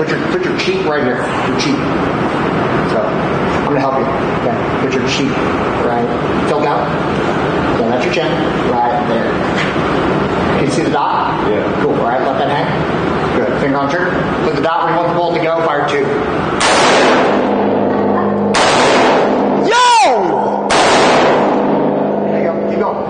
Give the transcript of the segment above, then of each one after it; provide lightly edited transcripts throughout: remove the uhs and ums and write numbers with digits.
put your cheek right here. Your cheek. So I'm gonna help you. Okay. Put your cheek right. Tilt down. Okay, that's your chin. Right there. Can you see the dot? Yeah. Cool. All right, let that hang. Good. Finger on trigger. Put the dot where you want the bolt to go. Fire 2. Yo! There you go. Keep going.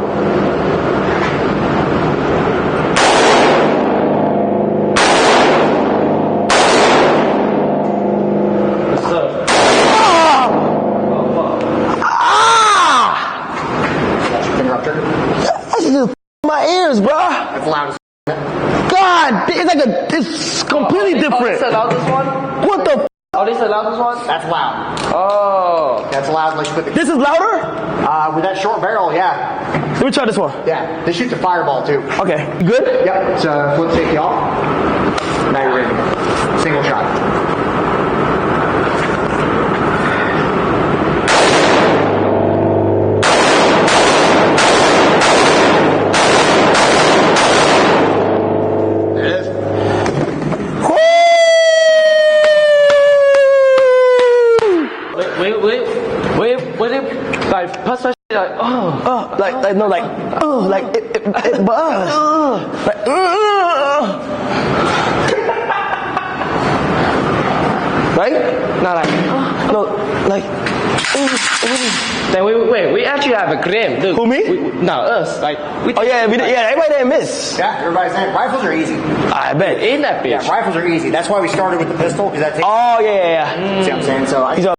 That's your finger on trigger. That's just my ears, bro. That's loud as God, it's completely different. Is this the loudest one? What the? Oh, this is the loudest one? That's loud. Oh. That's loud unless you put the... This is louder? With that short barrel, yeah. Let me try this one. Yeah. This shoots a fireball, too. Okay, you good? Yep. So, flip safety off. Now you're ready to go. Single shot. There it is. Wait, like, pass that shit, like, like it buzz. Like, right? not like, No, like, then we actually have a gram, dude. Who, me? No, us, like, we oh yeah, everybody didn't miss. Yeah, everybody's saying rifles are easy. I bet. in that bitch. Yeah, rifles are easy. That's why we started with the pistol, because that takes... Oh yeah. See what I'm saying? So I...